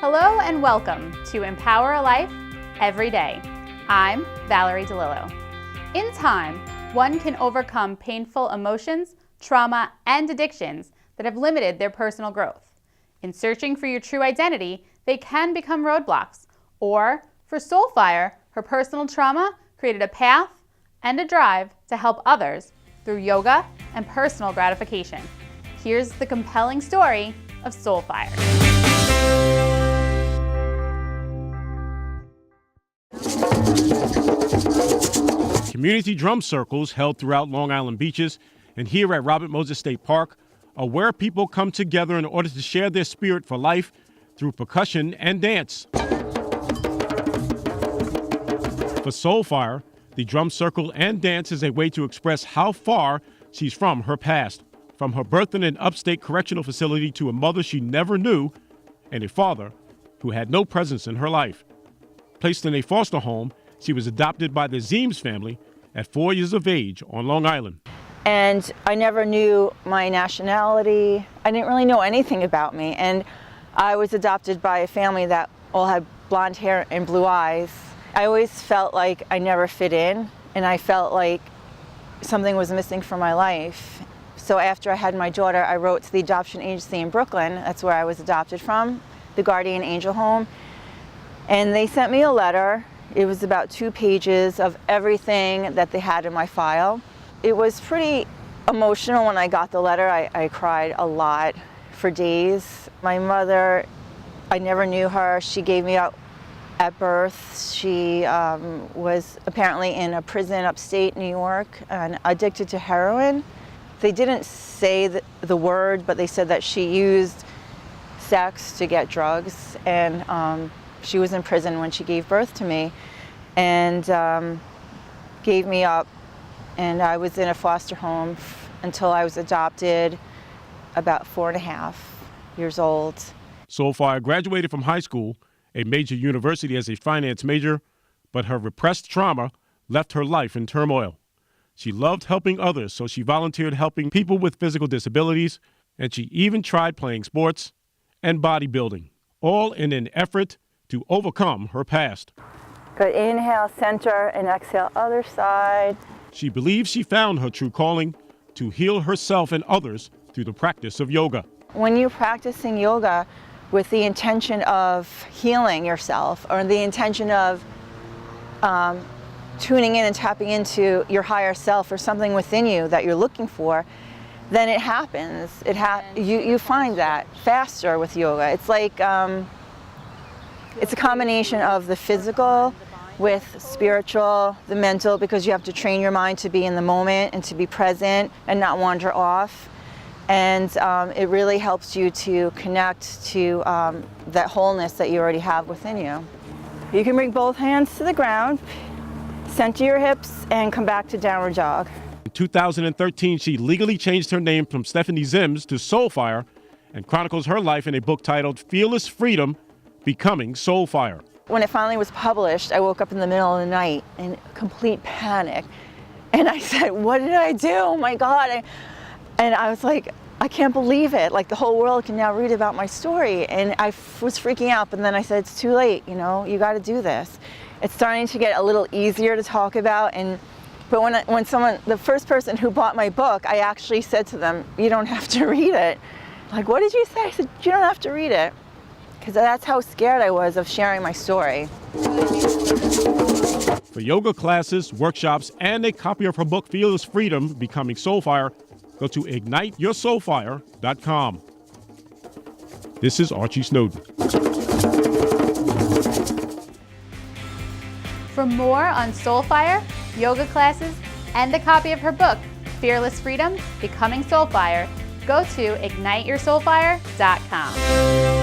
Hello and welcome to Empower a Life Every Day. I'm Valerie DeLillo. In time, one can overcome painful emotions, trauma, and addictions that have limited their personal growth. In searching for your true identity, they can become roadblocks. Or, for SoulFire, her personal trauma created a path and a drive to help others through yoga and personal gratification. Here's the compelling story of SoulFire. Community drum circles held throughout Long Island beaches and here at Robert Moses State Park are where people come together in order to share their spirit for life through percussion and dance. For SoulFire, the drum circle and dance is a way to express how far she's from her past, from her birth in an upstate correctional facility to a mother she never knew and a father who had no presence in her life. Placed in a foster home, she was adopted by the Zeems family at 4 years of age on Long Island. And I never knew my nationality. I didn't really know anything about me. And I was adopted by a family that all had blonde hair and blue eyes. I always felt like I never fit in, and I felt like something was missing from my life. So after I had my daughter, I wrote to the adoption agency in Brooklyn. That's where I was adopted from, the Guardian Angel Home. And they sent me a letter. It was about 2 pages of everything that they had in my file. It was pretty emotional when I got the letter. I cried a lot for days. My mother, I never knew her. She gave me up at birth. She was apparently in a prison upstate New York and addicted to heroin. They didn't say the word, but they said that she used sex to get drugs, and she was in prison when she gave birth to me and gave me up, and I was in a foster home until I was adopted about 4.5 years old. SoulFire graduated from high school, a major university, as a finance major, but her repressed trauma left her life in turmoil. She loved helping others, so she volunteered helping people with physical disabilities, and she even tried playing sports and bodybuilding, all in an effort to overcome her past. Good, inhale, center, and exhale, other side. She believes she found her true calling to heal herself and others through the practice of yoga. When you're practicing yoga with the intention of healing yourself, or the intention of tuning in and tapping into your higher self or something within you that you're looking for, then it happens. You find that faster with yoga. It's like it's a combination of the physical with spiritual, the mental, because you have to train your mind to be in the moment and to be present and not wander off. And it really helps you to connect to that wholeness that you already have within you. You can bring both hands to the ground, center your hips, and come back to downward dog. In 2013, she legally changed her name from Stephanie Zeems to SoulFire and chronicles her life in a book titled Fearless Freedom, Becoming SoulFire. When it finally was published, I woke up in the middle of the night in complete panic. And I said, what did I do? Oh my God. And I was like, I can't believe it. Like, the whole world can now read about my story. And I was freaking out, but then I said, it's too late, you got to do this. It's starting to get a little easier to talk about. But when someone, the first person who bought my book, I actually said to them, you don't have to read it. Like, what did you say? I said, you don't have to read it. Because that's how scared I was of sharing my story. For yoga classes, workshops, and a copy of her book, Fearless Freedom, Becoming SoulFire, go to igniteyoursoulfire.com. This is Archie Snowden. For more on SoulFire, yoga classes, and a copy of her book, Fearless Freedom, Becoming SoulFire, go to igniteyoursoulfire.com.